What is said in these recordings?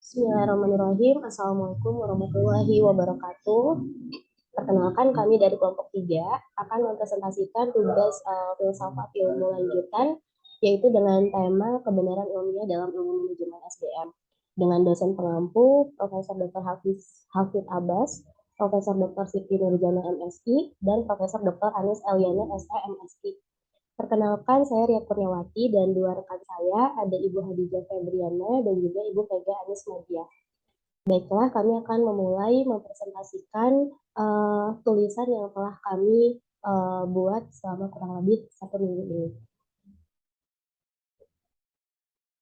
Bismillahirrahmanirrahim. Assalamualaikum warahmatullahi wabarakatuh. Perkenalkan, kami dari kelompok 3 akan mempresentasikan tugas filsafat ilmu lanjutan, yaitu dengan tema kebenaran ilmiah dalam ilmu manajemen SDM. Dengan dosen pengampu, Profesor Dr. Hafid Abbas, Profesor Dr. Siti Nurjana MSI, dan Profesor Dr. Anis Eliana SE MSI. Perkenalkan, saya Ria Kurniawati dan dua rekan saya ada Ibu Hadijah Febriana dan juga Ibu Vega Anis Madia. Baiklah, kami akan memulai mempresentasikan tulisan yang telah kami buat selama kurang lebih 1 minggu ini.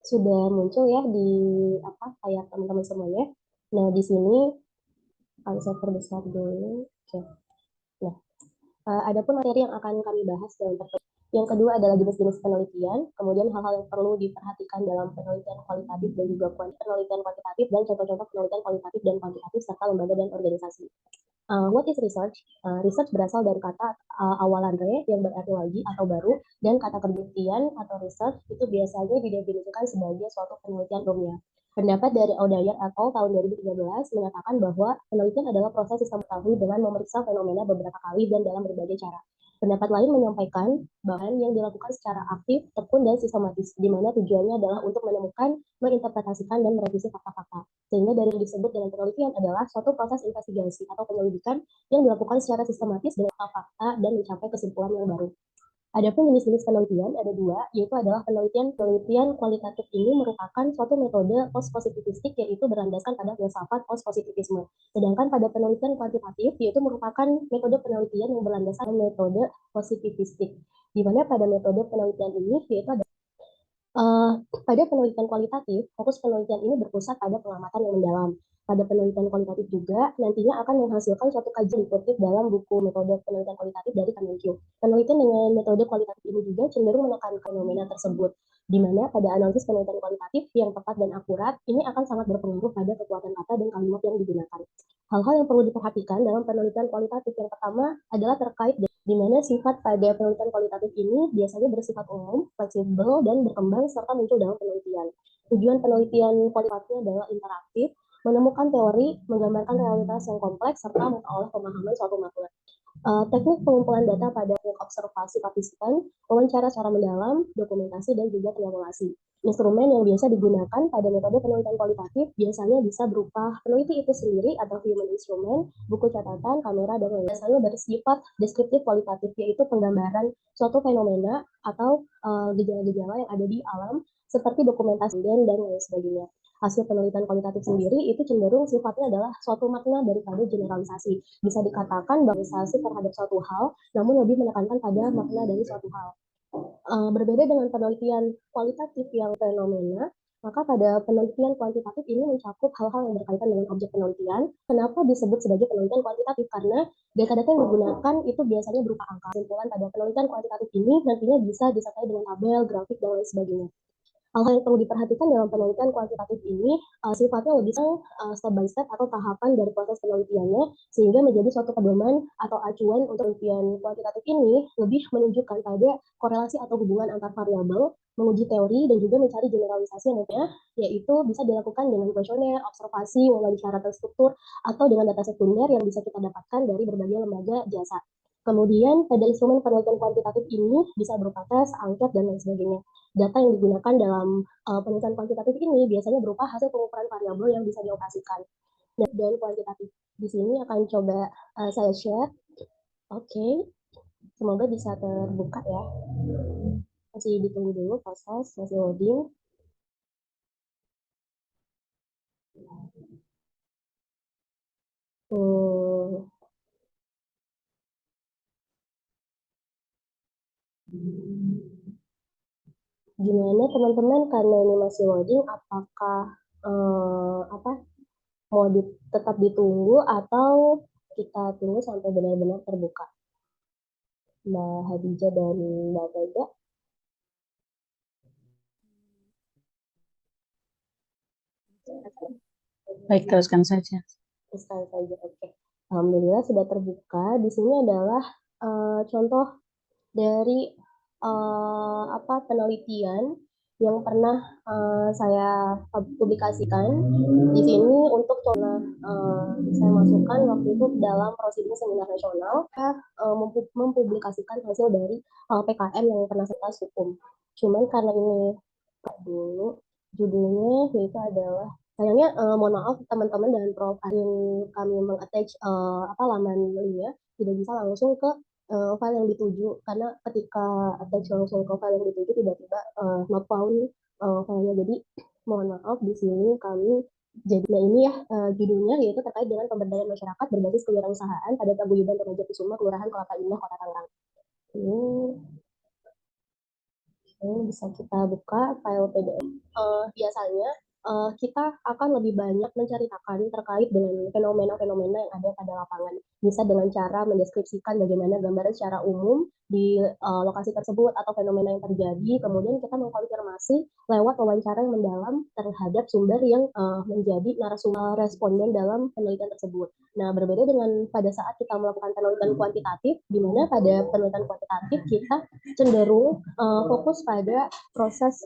Sudah muncul ya di layar teman-teman semuanya. Nah, di sini kalau saya perbesar dulu. Oke. Nah, adapun materi yang akan kami bahas dalam pertemuan yang kedua adalah jenis-jenis penelitian, kemudian hal-hal yang perlu diperhatikan dalam penelitian kualitatif dan juga penelitian kuantitatif, dan contoh-contoh penelitian kualitatif dan kuantitatif serta lembaga dan organisasi. What is research? Research berasal dari kata awalan re yang berarti lagi atau baru, dan kata penelitian atau research itu biasanya didefinisikan sebagai suatu penelitian ilmiah. Pendapat dari O'Dyer et al. Tahun 2013 menyatakan bahwa penelitian adalah proses sistem mengetahui dengan memeriksa fenomena beberapa kali dan dalam berbagai cara. Pendapat lain menyampaikan bahwa yang dilakukan secara aktif, tekun, dan sistematis, di mana tujuannya adalah untuk menemukan, menginterpretasikan, dan merevisi fakta-fakta. Sehingga dari yang disebut dengan penelitian adalah suatu proses investigasi atau penyelidikan yang dilakukan secara sistematis dengan fakta dan mencapai kesimpulan yang baru. Adapun jenis-jenis penelitian ada dua, yaitu adalah penelitian kualitatif. Ini merupakan suatu metode post-positivistik, yaitu berlandaskan pada filsafat post-positivisme. Sedangkan pada penelitian kuantitatif, yaitu merupakan metode penelitian yang berlandaskan pada metode positivistik. Di mana pada metode penelitian ini, yaitu ada pada penelitian kualitatif, fokus penelitian ini berpusat pada pengamatan yang mendalam. Pada penelitian kualitatif juga nantinya akan menghasilkan suatu kajian dikutip dalam buku metode penelitian kualitatif dari Kemenkyu. Penelitian dengan metode kualitatif ini juga cenderung menekan fenomena tersebut, di mana pada analisis penelitian kualitatif yang tepat dan akurat, ini akan sangat berpengaruh pada kekuatan kata dan kalimat yang digunakan. Hal-hal yang perlu diperhatikan dalam penelitian kualitatif yang pertama adalah terkait di mana sifat pada penelitian kualitatif ini biasanya bersifat umum, fleksibel, dan berkembang serta muncul dalam penelitian. Tujuan penelitian kualitatifnya adalah interaktif, menemukan teori, menggambarkan realitas yang kompleks, serta memperoleh pemahaman suatu makna. Teknik pengumpulan data pada observasi partisipan, wawancara secara mendalam, dokumentasi, dan juga triangulasi. Instrumen yang biasa digunakan pada metode penelitian kualitatif biasanya bisa berupa peneliti itu sendiri atau human instrument, buku catatan, kamera, dan lain-lain. Biasanya bersifat deskriptif kualitatif, yaitu penggambaran suatu fenomena atau gejala-gejala yang ada di alam, seperti dokumentasi dan lain sebagainya. Hasil penelitian kualitatif sendiri itu cenderung sifatnya adalah suatu makna daripada generalisasi. Bisa dikatakan generalisasi terhadap suatu hal, namun lebih menekankan pada makna dari suatu hal. Berbeda dengan penelitian kualitatif yang fenomena, maka pada penelitian kuantitatif ini mencakup hal-hal yang berkaitan dengan objek penelitian. Kenapa disebut sebagai penelitian kuantitatif? Karena data-data yang digunakan itu biasanya berupa angka. Kesimpulan pada penelitian kuantitatif ini nantinya bisa disertai dengan tabel, grafik, dan lain sebagainya. Hal-hal yang perlu diperhatikan dalam penelitian kuantitatif ini sifatnya lebih step by step atau tahapan dari proses penelitiannya, sehingga menjadi suatu pedoman atau acuan untuk penelitian kuantitatif ini lebih menunjukkan pada korelasi atau hubungan antar variabel, menguji teori, dan juga mencari generalisasi yang yaitu bisa dilakukan dengan kuesioner, observasi, wawancara terstruktur, atau dengan data sekunder yang bisa kita dapatkan dari berbagai lembaga jasa. Kemudian pada instrumen penelitian kuantitatif ini bisa berupa tes, angket, dan lain sebagainya. Data yang digunakan dalam penelitian kuantitatif ini biasanya berupa hasil pengukuran variabel yang bisa dioperasikan. Dan kuantitatif di sini akan coba saya share. Oke, semoga bisa terbuka ya. Masih ditunggu dulu proses, masih loading. Gimana teman-teman, karena ini masih loading, apakah mau tetap ditunggu atau kita tunggu sampai benar-benar terbuka? Mbak Hadijah dan Mbak Vega. Baik, teruskan saja. Teruskan saja, oke. Alhamdulillah sudah terbuka. Di sini adalah contoh dari penelitian yang pernah saya publikasikan di sini untuk saya masukkan waktu itu dalam prosedur seminar nasional, mempublikasikan hasil dari PKM yang pernah saya hukum. Cuman karena ini dulu judulnya yaitu adalah sayangnya mohon maaf teman-teman dan Prof Arin kami mengattach laman linknya tidak bisa langsung ke file yang dituju karena ketika attach langsung ke file yang dituju tiba-tiba not found filenya, jadi mohon maaf di sini kami jadi nah ini ya judulnya yaitu terkait dengan pemberdayaan masyarakat berbasis kewirausahaan pada Paguyuban Remaja Kusuma Kelurahan Kelapa Indah Kota Tangerang. Ini bisa kita buka file PDF. Biasanya kita akan lebih banyak menceritakan terkait dengan fenomena-fenomena yang ada pada lapangan. Bisa dengan cara mendeskripsikan bagaimana gambaran secara umum di lokasi tersebut atau fenomena yang terjadi. Kemudian kita mengkonfirmasi lewat wawancara yang mendalam terhadap sumber yang menjadi narasumber responden dalam penelitian tersebut. Nah, berbeda dengan pada saat kita melakukan penelitian kuantitatif, di mana pada penelitian kuantitatif kita cenderung fokus pada proses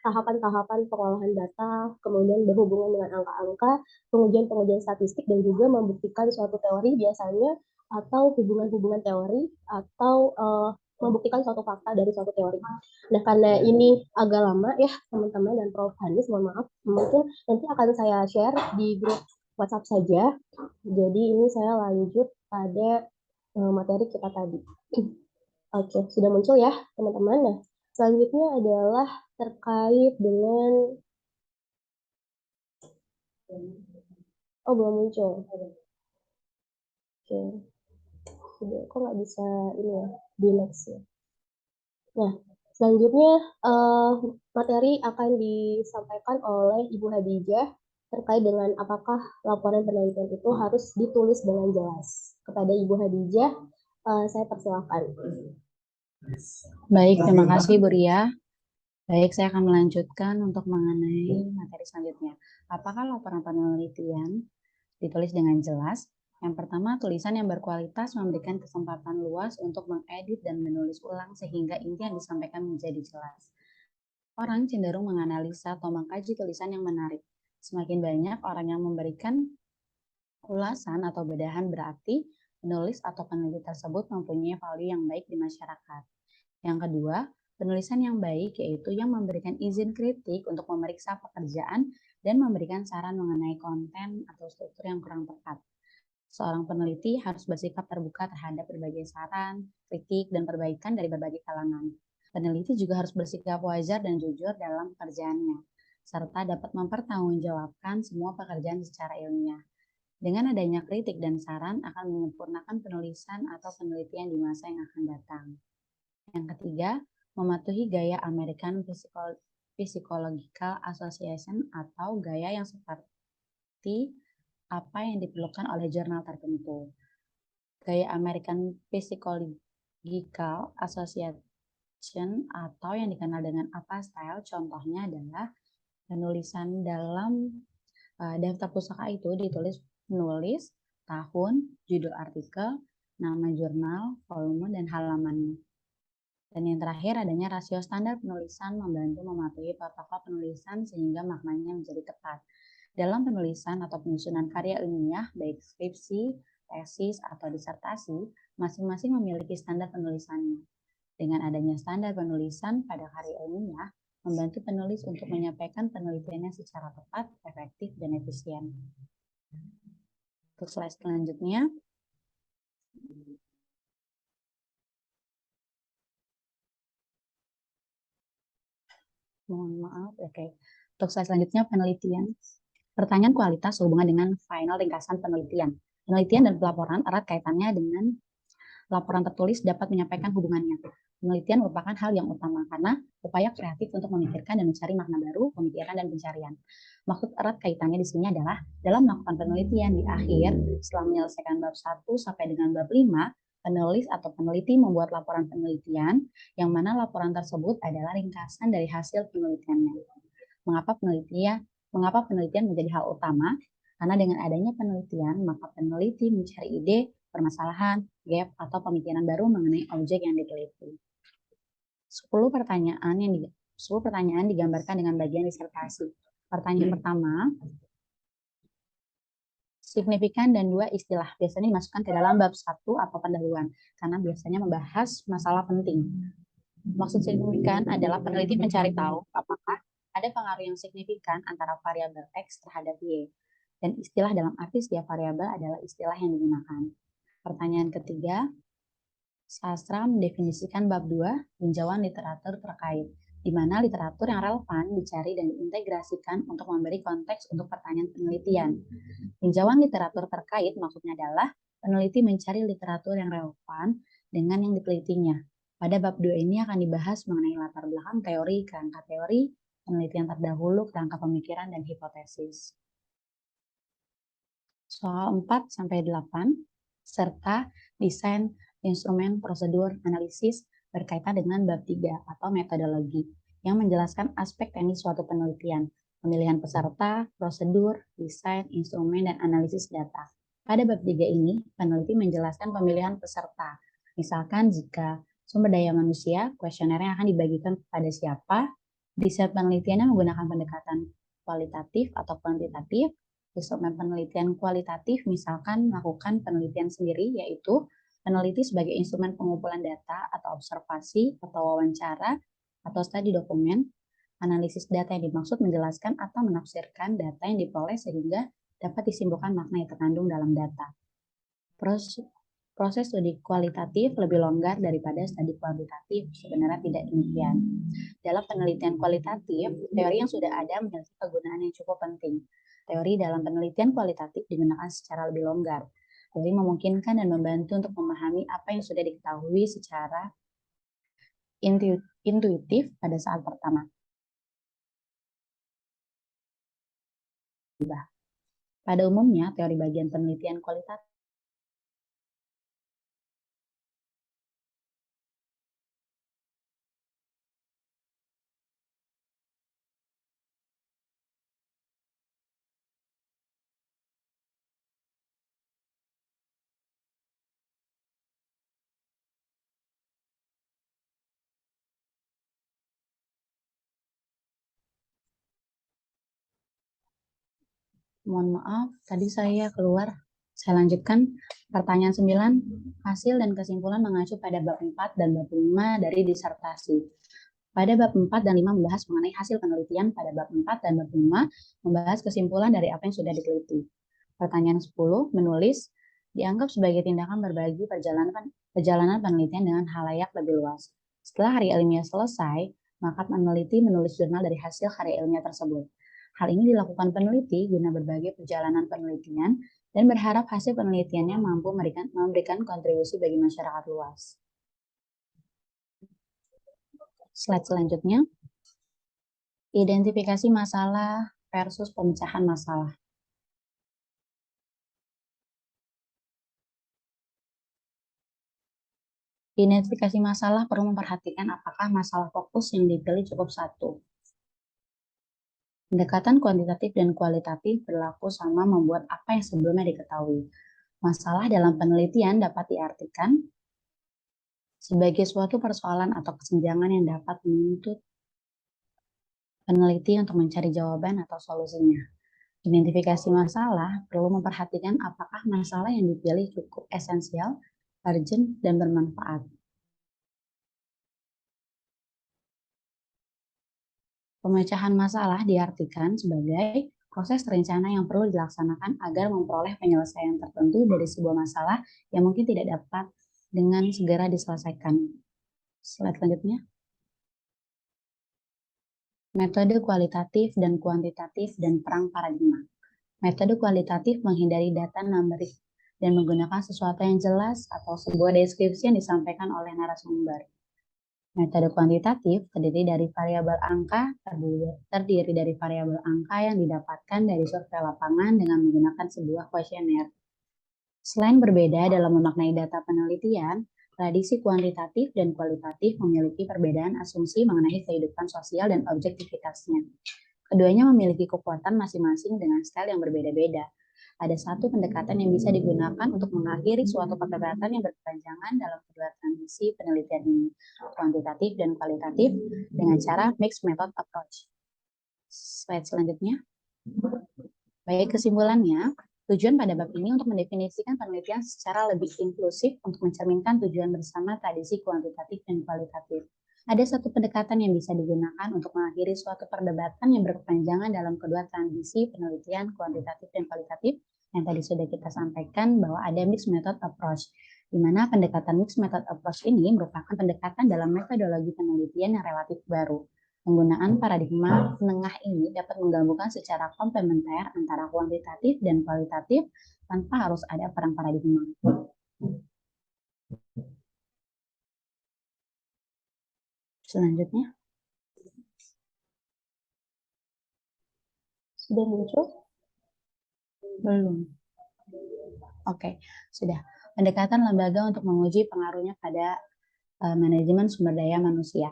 tahapan-tahapan pengolahan data, kemudian berhubungan dengan angka-angka, pengujian-pengujian statistik, dan juga membuktikan suatu teori biasanya, atau hubungan-hubungan teori, atau membuktikan suatu fakta dari suatu teori. Nah, karena ini agak lama ya, teman-teman dan Prof. Hanis, mohon maaf, mungkin nanti akan saya share di grup WhatsApp saja. Jadi ini saya lanjut pada materi kita tadi. Oke, sudah muncul ya teman-teman. Nah, selanjutnya adalah terkait dengan belum muncul. Oke, sudah kok nggak bisa ini ya di next ya. Nah, selanjutnya materi akan disampaikan oleh Ibu Hadijah terkait dengan apakah laporan penelitian itu harus ditulis dengan jelas. Kepada Ibu Hadijah, saya persilahkan. Baik, terima kasih Bu Ria. Baik, saya akan melanjutkan untuk mengenai materi selanjutnya. Apakah laporan penelitian ditulis dengan jelas? Yang pertama, tulisan yang berkualitas memberikan kesempatan luas untuk mengedit dan menulis ulang sehingga inti yang disampaikan menjadi jelas. Orang cenderung menganalisa atau mengkaji tulisan yang menarik. Semakin banyak orang yang memberikan ulasan atau bedahan berarti penulis atau peneliti tersebut mempunyai value yang baik di masyarakat. Yang kedua, penulisan yang baik yaitu yang memberikan izin kritik untuk memeriksa pekerjaan dan memberikan saran mengenai konten atau struktur yang kurang tepat. Seorang peneliti harus bersikap terbuka terhadap berbagai saran, kritik, dan perbaikan dari berbagai kalangan. Peneliti juga harus bersikap wajar dan jujur dalam pekerjaannya, serta dapat mempertanggungjawabkan semua pekerjaan secara ilmiah. Dengan adanya kritik dan saran akan menyempurnakan penulisan atau penelitian di masa yang akan datang. Yang ketiga, mematuhi gaya American Psychological Association atau gaya yang seperti apa yang diperlukan oleh jurnal tertentu. Gaya American Psychological Association atau yang dikenal dengan APA style, contohnya adalah penulisan dalam daftar pustaka itu ditulis penulis, tahun, judul artikel, nama jurnal, volume, dan halamannya. Dan yang terakhir adanya rasio standar penulisan membantu mematuhi protokol penulisan sehingga maknanya menjadi tepat. Dalam penulisan atau penyusunan karya ilmiah, baik skripsi, tesis, atau disertasi, masing-masing memiliki standar penulisannya. Dengan adanya standar penulisan pada karya ilmiah, membantu penulis untuk menyampaikan penelitiannya secara tepat, efektif, dan efisien. Untuk slide selanjutnya, mohon maaf, oke. Untuk slide selanjutnya, penelitian. Pertanyaan kualitas sehubungan dengan final ringkasan penelitian. Penelitian dan pelaporan erat kaitannya dengan laporan tertulis dapat menyampaikan hubungannya. Penelitian merupakan hal yang utama karena upaya kreatif untuk memikirkan dan mencari makna baru, pemikiran dan pencarian. Maksud erat kaitannya di sini adalah dalam melakukan penelitian di akhir, setelah menyelesaikan bab 1 sampai dengan bab 5, penulis atau peneliti membuat laporan penelitian yang mana laporan tersebut adalah ringkasan dari hasil penelitiannya. Mengapa penelitian menjadi hal utama? Karena dengan adanya penelitian, maka peneliti mencari ide, permasalahan, gap, atau pemikiran baru mengenai objek yang diteliti. 10 10 pertanyaan digambarkan dengan bagian disertasi. Pertanyaan pertama, signifikan dan 2 istilah biasanya dimasukkan ke dalam bab 1 atau pendahuluan karena biasanya membahas masalah penting. Maksud signifikan adalah peneliti mencari tahu apakah ada pengaruh yang signifikan antara variabel X terhadap Y. Dan istilah dalam arti setiap variabel adalah istilah yang digunakan. Pertanyaan ketiga, sastra mendefinisikan bab 2, tinjauan literatur terkait, di mana literatur yang relevan dicari dan diintegrasikan untuk memberi konteks untuk pertanyaan penelitian. Tinjauan literatur terkait maksudnya adalah peneliti mencari literatur yang relevan dengan yang ditelitinya. Pada bab 2 ini akan dibahas mengenai latar belakang teori, kerangka teori, penelitian terdahulu, kerangka pemikiran, dan hipotesis. Soal 4-8, serta desain, instrumen, prosedur, analisis berkaitan dengan bab 3 atau metodologi yang menjelaskan aspek teknis suatu penelitian, pemilihan peserta, prosedur, desain, instrumen, dan analisis data. Pada bab 3 ini, peneliti menjelaskan pemilihan peserta. Misalkan jika sumber daya manusia, kuesioner yang akan dibagikan kepada siapa, desain penelitiannya menggunakan pendekatan kualitatif atau kuantitatif, instrumen penelitian kualitatif misalkan melakukan penelitian sendiri, yaitu peneliti sebagai instrumen pengumpulan data atau observasi atau wawancara atau studi dokumen. Analisis data yang dimaksud menjelaskan atau menafsirkan data yang diperoleh sehingga dapat disimpulkan makna yang terkandung dalam data. Proses studi kualitatif lebih longgar daripada studi kuantitatif, sebenarnya tidak demikian. Dalam penelitian kualitatif, teori yang sudah ada memiliki kegunaan yang cukup penting. Teori dalam penelitian kualitatif digunakan secara lebih longgar, jadi memungkinkan dan membantu untuk memahami apa yang sudah diketahui secara intuitif pada saat pertama. Pada umumnya, teori bagian penelitian kualitatif Mohon maaf, tadi saya keluar. Saya lanjutkan. Pertanyaan 9, hasil dan kesimpulan mengacu pada bab 4 dan bab 5 dari disertasi. Pada bab 4 dan 5 membahas mengenai hasil penelitian, pada bab 4 dan bab 5 membahas kesimpulan dari apa yang sudah diteliti. Pertanyaan 10, menulis dianggap sebagai tindakan berbagi perjalanan penelitian dengan halayak lebih luas. Setelah hari ilmiah selesai, maka peneliti menulis jurnal dari hasil karya ilmiah tersebut. Hal ini dilakukan peneliti guna berbagi perjalanan penelitian dan berharap hasil penelitiannya mampu memberikan kontribusi bagi masyarakat luas. Slide selanjutnya, identifikasi masalah versus pemecahan masalah. Identifikasi masalah perlu memperhatikan apakah masalah fokus yang dipilih cukup satu. Pendekatan kuantitatif dan kualitatif berlaku sama membuat apa yang sebelumnya diketahui. Masalah dalam penelitian dapat diartikan sebagai suatu persoalan atau kesenjangan yang dapat menuntut peneliti untuk mencari jawaban atau solusinya. Identifikasi masalah perlu memperhatikan apakah masalah yang dipilih cukup esensial, urgent, dan bermanfaat. Pemecahan masalah diartikan sebagai proses rencana yang perlu dilaksanakan agar memperoleh penyelesaian tertentu dari sebuah masalah yang mungkin tidak dapat dengan segera diselesaikan. Slide selanjutnya. Metode kualitatif dan kuantitatif dan perang paradigma. Metode kualitatif menghindari data numerik dan menggunakan sesuatu yang jelas atau sebuah deskripsi yang disampaikan oleh narasumber. Metode kuantitatif terdiri dari variabel angka yang didapatkan dari survei lapangan dengan menggunakan sebuah kuesioner. Selain berbeda dalam memaknai data penelitian, tradisi kuantitatif dan kualitatif memiliki perbedaan asumsi mengenai kehidupan sosial dan objektivitasnya. Keduanya memiliki kekuatan masing-masing dengan style yang berbeda-beda. Ada satu pendekatan yang bisa digunakan untuk mengakhiri suatu perdebatan yang berkepanjangan dalam kedua transisi penelitian ini, kuantitatif dan kualitatif, dengan cara mixed method approach. Slide selanjutnya. Baik, kesimpulannya, tujuan pada bab ini untuk mendefinisikan penelitian secara lebih inklusif untuk mencerminkan tujuan bersama tradisi kuantitatif dan kualitatif. Ada satu pendekatan yang bisa digunakan untuk mengakhiri suatu perdebatan yang berkepanjangan dalam kedua transisi penelitian kuantitatif dan kualitatif yang tadi sudah kita sampaikan bahwa ada mixed method approach, di mana pendekatan mixed method approach ini merupakan pendekatan dalam metodologi penelitian yang relatif baru. Penggunaan paradigma penengah ini dapat menggabungkan secara komplementer antara kuantitatif dan kualitatif tanpa harus ada perang paradigma. Selanjutnya. Sudah muncul? Belum. Oke, sudah. Pendekatan lembaga untuk menguji pengaruhnya pada manajemen sumber daya manusia.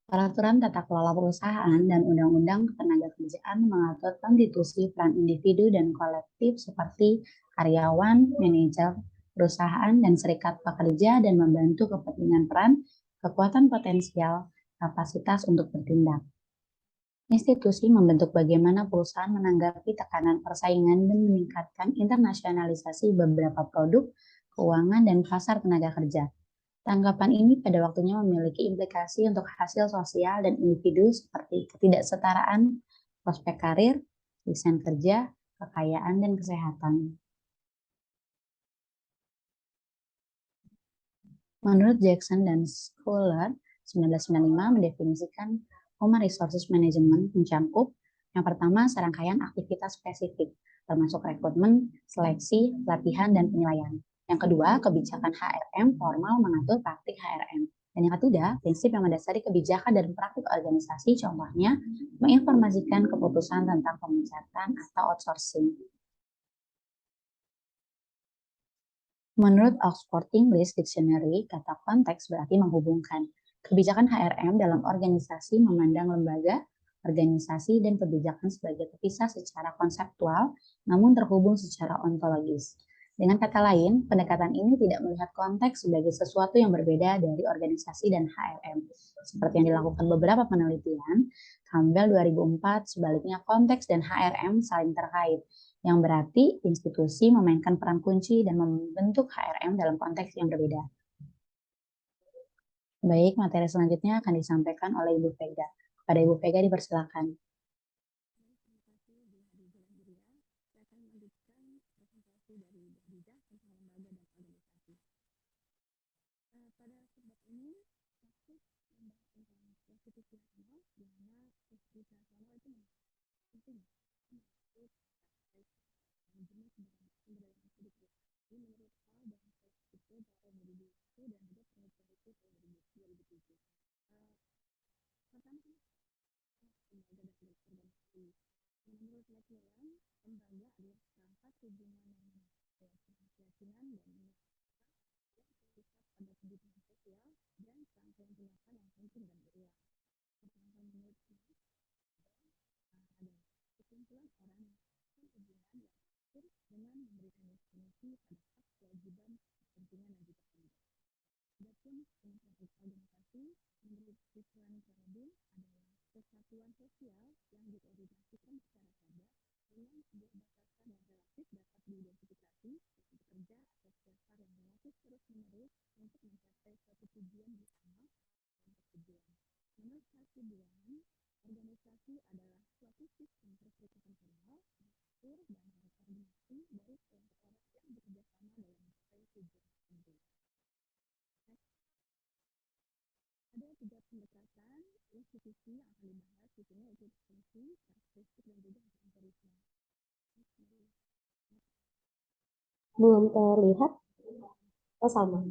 Peraturan tata kelola perusahaan dan undang-undang ketenagakerjaan mengatur konstitusi peran individu dan kolektif seperti karyawan, manajer, perusahaan, dan serikat pekerja dan membantu kepentingan peran, kekuatan potensial, kapasitas untuk bertindak. Institusi membentuk bagaimana perusahaan menanggapi tekanan persaingan dan meningkatkan internasionalisasi beberapa produk, keuangan, dan pasar tenaga kerja. Tanggapan ini pada waktunya memiliki implikasi untuk hasil sosial dan individu seperti ketidaksetaraan, prospek karir, desain kerja, kekayaan, dan kesehatan. Menurut Jackson dan Schuller, 1995 mendefinisikan Human Resources Management mencakup yang pertama serangkaian aktivitas spesifik, termasuk rekrutmen, seleksi, pelatihan, dan penilaian. Yang kedua, kebijakan HRM formal mengatur praktik HRM. Dan yang ketiga, prinsip yang mendasari kebijakan dan praktik organisasi, contohnya menginformasikan keputusan tentang pemecatan atau outsourcing. Menurut Oxford English Dictionary, kata konteks berarti menghubungkan. Kebijakan HRM dalam organisasi memandang lembaga, organisasi, dan kebijakan sebagai terpisah secara konseptual, namun terhubung secara ontologis. Dengan kata lain, pendekatan ini tidak melihat konteks sebagai sesuatu yang berbeda dari organisasi dan HRM. Seperti yang dilakukan beberapa penelitian, Campbell 2004, sebaliknya konteks dan HRM saling terkait, yang berarti institusi memainkan peran kunci dan membentuk HRM dalam konteks yang berbeda. Baik, materi selanjutnya akan disampaikan oleh Ibu Vega. Kepada Ibu Vega dipersilakan. Belum terlihat? Oh, sama.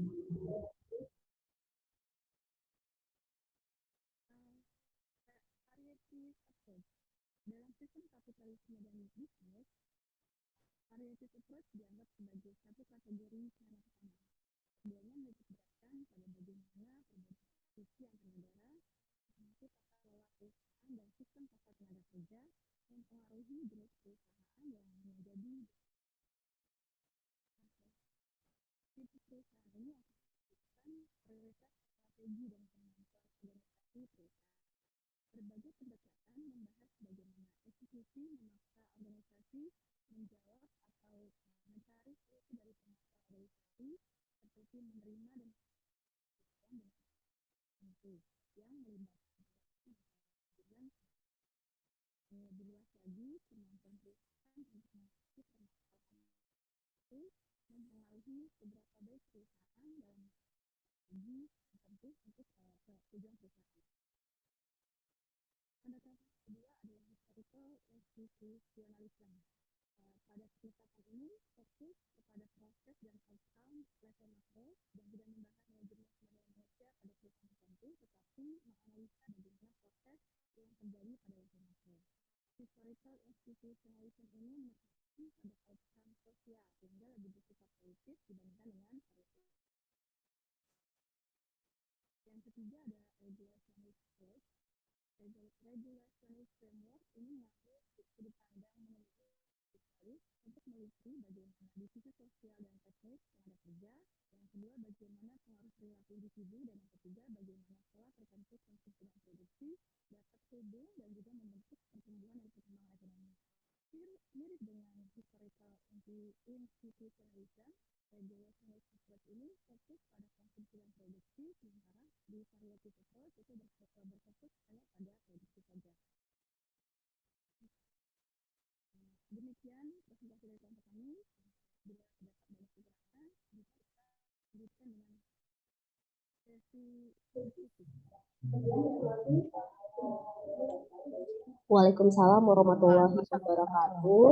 Waalaikumsalam warahmatullahi wabarakatuh.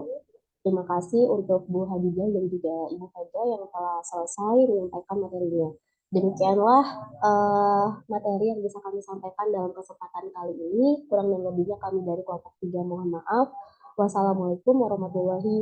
Terima kasih untuk Bu Hadijah dan juga Ibu Feda yang telah selesai menyampaikan materinya. Demikianlah materi yang bisa kami sampaikan dalam kesempatan kali ini. Kurang dan lebihnya kami dari kelompok 3 mohon maaf. Wassalamualaikum warahmatullahi wabarakatuh.